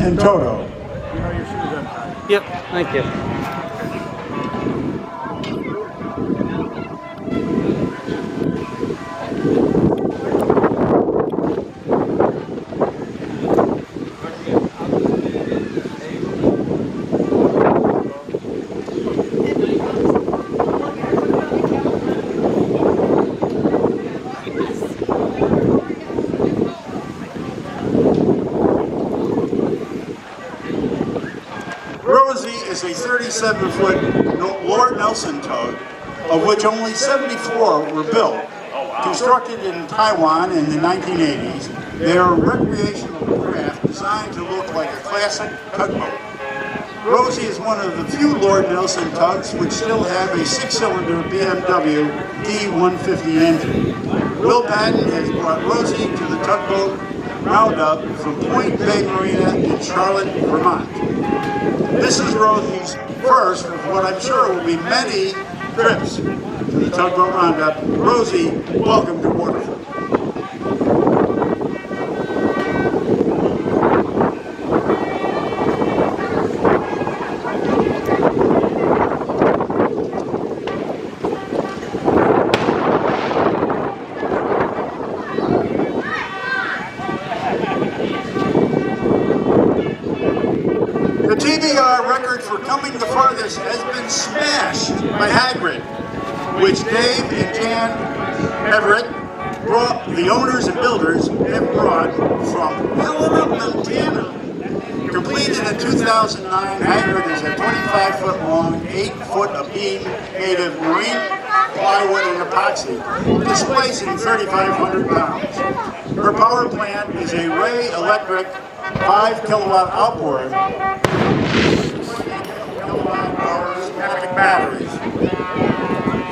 and Toto. You know your shoes untied. Yep, thank you. Rosie is a 37-foot Lord Nelson tug, of which only 74 were built. Constructed in Taiwan in the 1980s, they are a recreational craft designed to look like a classic tugboat. Rosie is one of the few Lord Nelson tugs which still have a 6-cylinder BMW D150 engine. Will Patton has brought Rosie to the Tugboat Roundup from Point Bay Marina in Charlotte, Vermont. This is Rosie's first of what I'm sure will be many trips to the Tugboat Roundup. Rosie, welcome to Waterford. The TBR record for coming the farthest has been smashed by Hagrid, which Dave and Jan Everett, the owners and builders, have brought from Helena, Montana. Completed in 2009, Hagrid is a 25-foot long, 8-foot beam made of marine plywood and epoxy, displacing 3,500 pounds. Her power plant is a Ray Electric 5-kilowatt outboard, kilowatt-hour schematic batteries.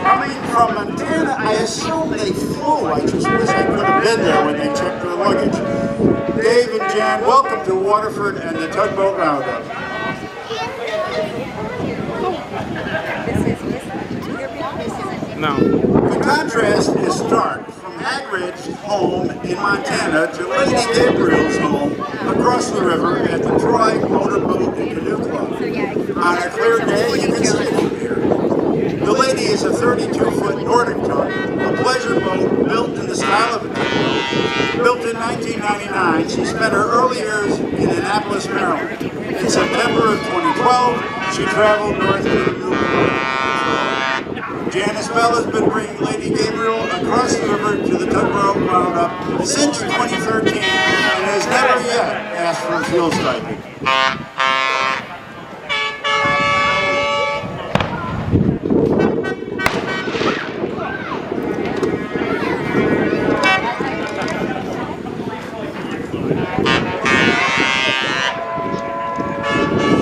Coming from Montana, I assume they flew. I just wish I could have been there when they checked their luggage. Dave and Jan, welcome to Waterford and the Tugboat Roundup. No. The contrast is stark from Hagrid's home in Montana to Lady Gabriel's home across the river at the Troy Motorboat and Canoe Club. On a clear day, you can see from here. The Lady is a 32-foot Nordic tug, a pleasure boat built in the style of a tugboat. Built in 1999, she spent her early years in Annapolis, Maryland. In September of 2012, she traveled north to the New York. Janice Bell has been bringing Lady Gabriel across the river to the Tugboat Roundup since 2013 and has never yet asked for a fuel stipend.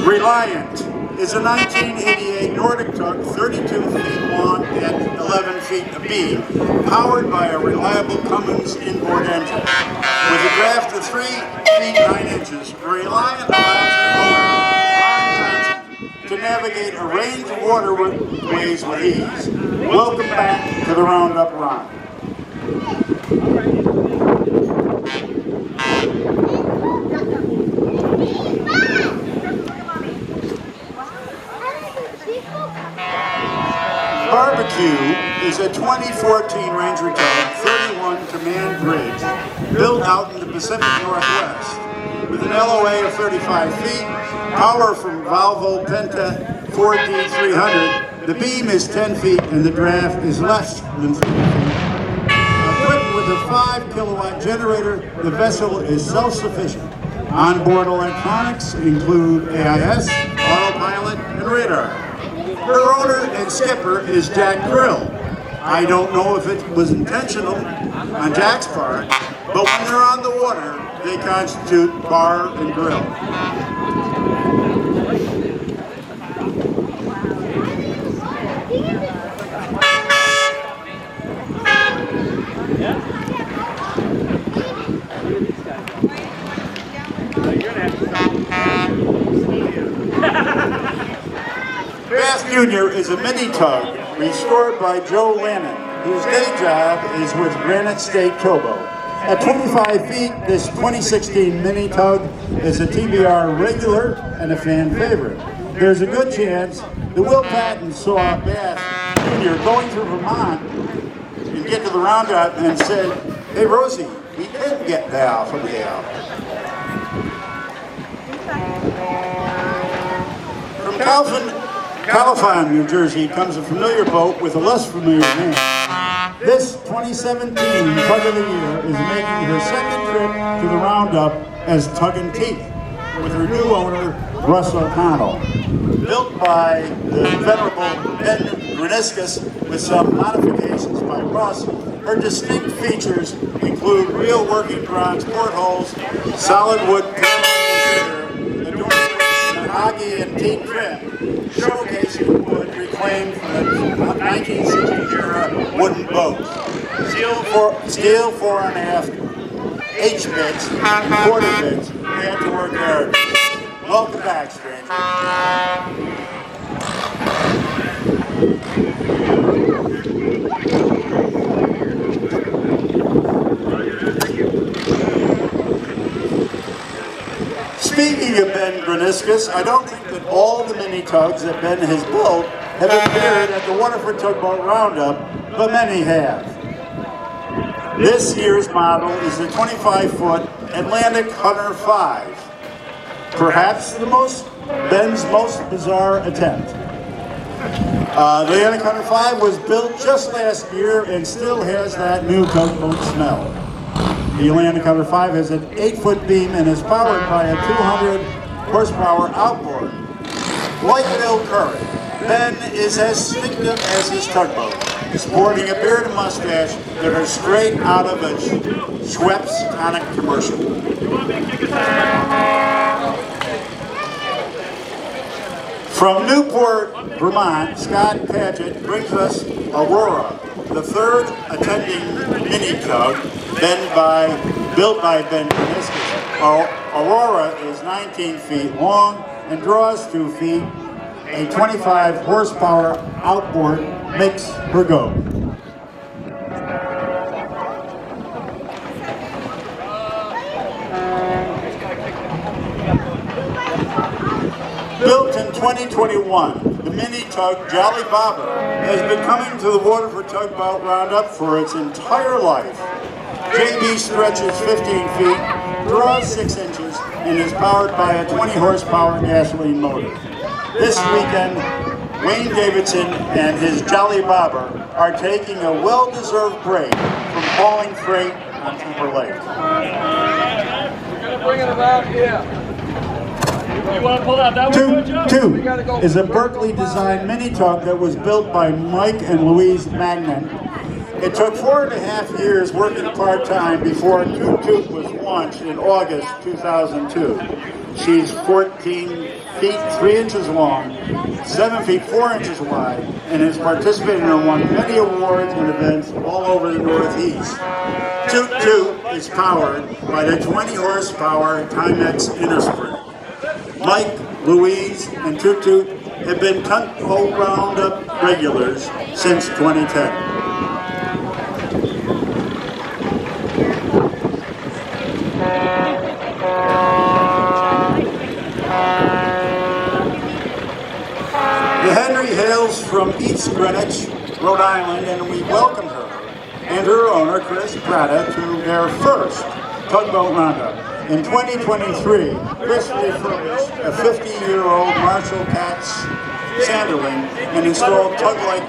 Reliant is a 1988 Nordic tug, 32 feet long and 11 feet beam, powered by a reliable Cummins inboard engine. With a draft of 3 feet 9 inches, Reliant allows the owner to navigate a range of waterways with ease. Welcome back to the Roundup Run. Barbecue is a 2014 Ranger tug, 31-to-man bridge, built out in the Pacific Northwest. With an LOA of 35 feet, power from Volvo Penta 4D300, the beam is 10 feet and the draft is less than 3 feet. Equipped with a 5-kilowatt generator, the vessel is self-sufficient. Onboard electronics include AIS, autopilot, and radar. Her owner and skipper is Jack Grill. I don't know if it was intentional on Jack's part, but when they're on the water, they constitute bar and grill. Bass Jr. is a mini tug restored by Joe Lannon, whose day job is with Granite State Towboat. At 25 feet, this 2016 mini tug is a TBR regular and a fan favorite. There's a good chance that Will Patton saw Bath Jr. going through Vermont and get to the Roundup and said, "Hey Rosie, we did get there from there." From Califan, New Jersey, comes a familiar boat with a less familiar name. This 2017 Tug of the Year is making her second trip to the Roundup as Tuggin Teeth with her new owner, Russ O'Connell. Built by the venerable Ben Greniscus with some modifications by Russ, her distinct features include real working bronze portholes, solid wood adorned with mahogany and teak trim, showcasing wood reclaimed from the 1960s era wooden boats. Steel fore and aft, H-bits, quarter bits, and to work hard. Welcome back, stranger. Speaking of Ben Greniscus, I don't think that all the mini tugs that Ben has built have appeared at the Waterford Tugboat Roundup, but many have. This year's model is the 25-foot Atlantic Hunter 5, perhaps Ben's most bizarre attempt. The Atlantic Hunter 5 was built just last year and still has that new tugboat smell. The Atlantic Hunter 5 has an 8-foot beam and is powered by a 200 horsepower outboard. Like Bill Curry, Ben is as distinctive as his tugboat, sporting a beard and mustache that are straight out of a Schweppes tonic commercial. From Newport, Vermont, Scott Paget brings us Aurora, the third attending mini tug built by Ben Greniscus. Aurora is 19 feet long and draws 2 feet. A 25 horsepower outboard makes her go. Built in 2021, the mini tug Jolly Bobber has been coming to the Waterford Tugboat Roundup for its entire life. JB stretches 15 feet, draws 6 inches, and is powered by a 20 horsepower gasoline motor. This weekend, Wayne Davidson and his Jolly Bobber are taking a well-deserved break from hauling freight on Cooper Lake. We're going to bring it around here. You want to pull out that one, Joe? Toot is a Berkeley-designed mini tug that was built by Mike and Louise Magnan. It took 4.5 years working part-time before Toot was launched in August 2002. She's 14 feet 3 inches long, 7 feet 4 inches wide, and has participated and won many awards and events all over the Northeast. Toot is powered by the 20 horsepower Timex Innerspring. Mike, Louise, and Toot have been Tugboat Roundup regulars since 2010. The Henry hails from East Greenwich, Rhode Island, and we welcome her and her owner, Chris Prada, to their first Tugboat Roundup. In 2023, Chris refurbished a 50-year-old Marshall Katz Sanderling and installed tug-like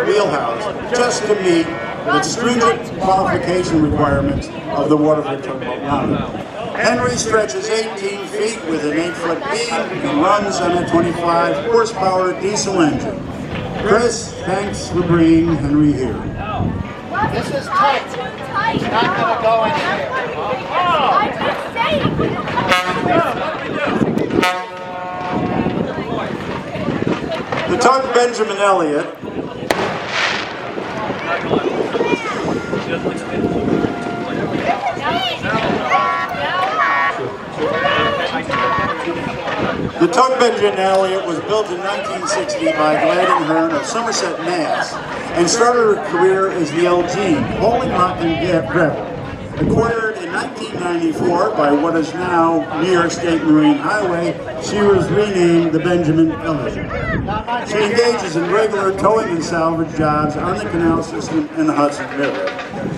wheelhouse just to meet the stringent qualification requirements of the Waterford Tugboat Roundup. Henry stretches 18 feet with an 8-foot beam and runs on a 25 horsepower diesel engine. Chris, thanks for bringing Henry here. This is tight. It's not going to go in here. I'm just saying. The tug Benjamin Elliot The tug Benjamin Elliot was built in 1960 by Gladden Hearn of Somerset, Mass. and started her career as the L. Jean, hauling rock and gravel. Acquired in 1994 by what is now New York State Marine Highway, she was renamed the Benjamin Elliot. She engages in regular towing and salvage jobs on the canal system in the Hudson River.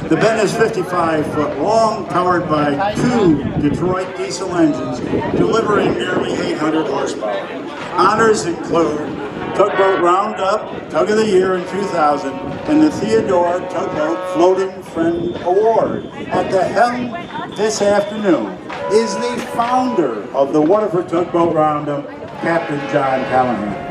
The Ben is 55 foot long, powered by 2 Detroit diesel engines, delivering nearly 800 horsepower. Honors include Tugboat Roundup, Tug of the Year in 2000, and the Theodore Tugboat Floating Friend Award. At the helm this afternoon is the founder of the Waterford Tugboat Roundup, Captain John Callahan.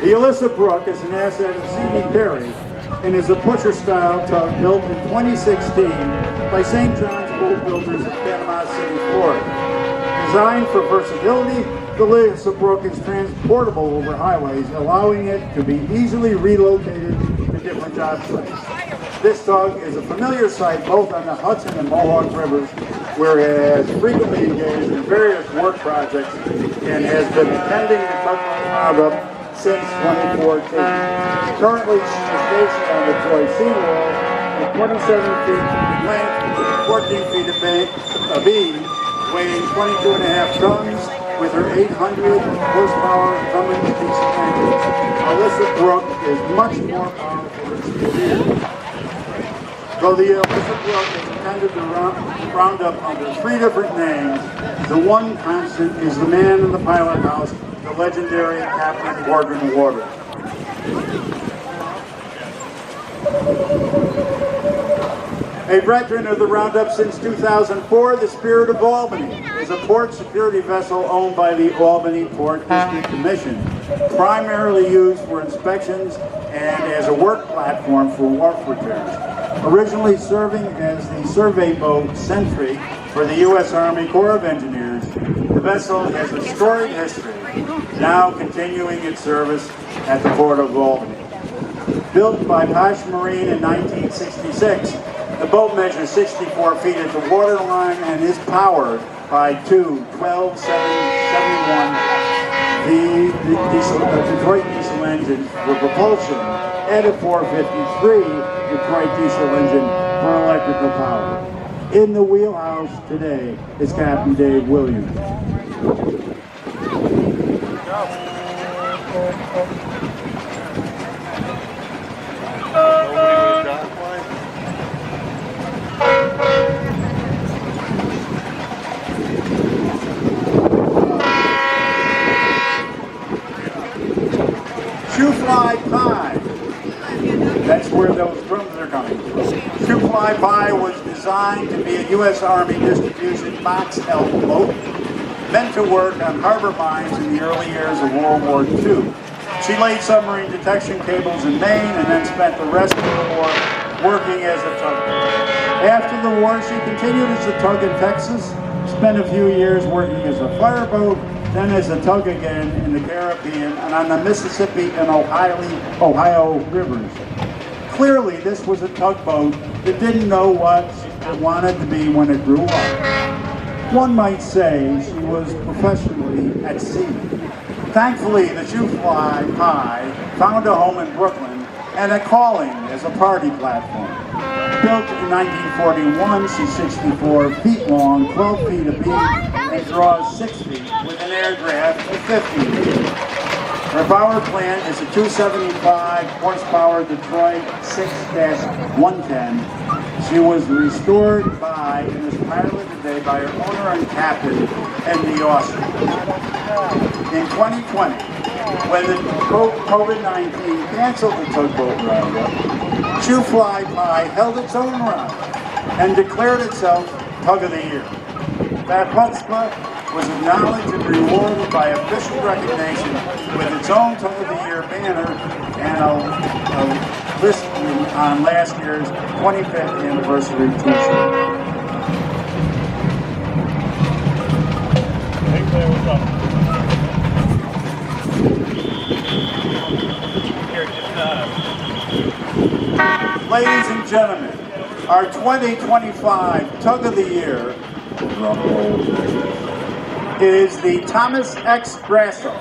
The Alyssa Brook is an asset of C.D. Perry and is a pusher-style tug built in 2016 by St. John's Boat Builders in Panama City, Florida. Designed for versatility, the Alyssa Brook is transportable over highways, allowing it to be easily relocated to different job sites. This tug is a familiar sight both on the Hudson and Mohawk rivers, where it has frequently engaged in various work projects and has been attending the Tugboat Roundup since 2014. Currently, she is stationed on the Troy seawall at 27 feet in length, 14 feet of beam, weighing 22.5 tons, with her 800 horsepower Cummins diesel engine. Alyssa Brook is much more powerful than speed. Though the Alyssa Brook is intended to round up under 3 different names, the one constant is the man in the pilot house, the legendary Captain Gordon Water. A veteran of the Roundup since 2004, the Spirit of Albany is a port security vessel owned by the Albany Port District Commission, primarily used for inspections and as a work platform for wharf repairs. Originally serving as the survey boat Sentry for the U.S. Army Corps of Engineers, the vessel has a storied history, now continuing its service at the Port of Albany. Built by Posh Marine in 1966, the boat measures 64 feet at the waterline and is powered by 2 12-771 Detroit diesel engines for propulsion and a 453 Detroit diesel engine for electrical power. In the wheelhouse today is Captain Dave Williams. Shoefly Pie. That's where those drums are coming from. Shoefly Pie was designed to be a U.S. Army distribution box elk boat, meant to work on harbor mines in the early years of World War II. She laid submarine detection cables in Maine and then spent the rest of the war working as a tugboat. After the war, she continued as a tug in Texas, spent a few years working as a fireboat, then as a tug again in the Caribbean and on the Mississippi and Ohio rivers. Clearly, this was a tugboat that didn't know what it wanted to be when it grew up. One might say she was professionally at sea. Thankfully, the Shoefly Pie found a home in Brooklyn and a calling as a party platform. Built in 1941, she's 64 feet long, 12 feet of beam, and draws 6 feet with an air draft of 50 feet. Her power plant is a 275 horsepower Detroit 6-110. She was restored by and is piloted today by her owner and captain, Andy Austin. In 2020, when the COVID-19 canceled the Tugboat Roundup, Shoefly Pie held its own round and declared itself Tug of the Year. That chutzpah was acknowledged and rewarded by official recognition with its own Tug of the Year banner and a listing on last year's 25th anniversary t-shirt. Ladies and gentlemen, a Our 2025 Tug of the Year is the Thomas X Grasso.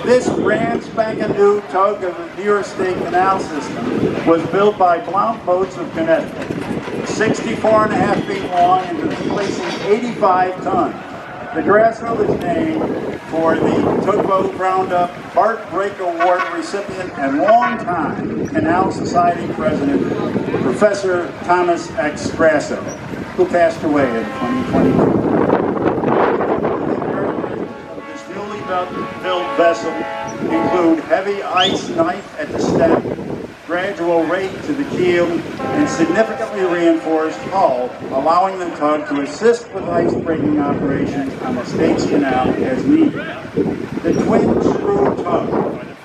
This brand spanking new tug of the New York State Canal System was built by Blount Boats of Connecticut. 64.5 feet long and displacing 85 tons. The Grasso is named for the Tugboat Roundup Bart Brake Award recipient and longtime Canal Society president, Professor Thomas X Grasso, who passed away in 2022. This newly built vessel include heavy ice knife at the stem, gradual rake to the keel, and significantly reinforced hull, allowing the tug to assist with ice breaking operations on the State's Canal as needed. The twin screw tug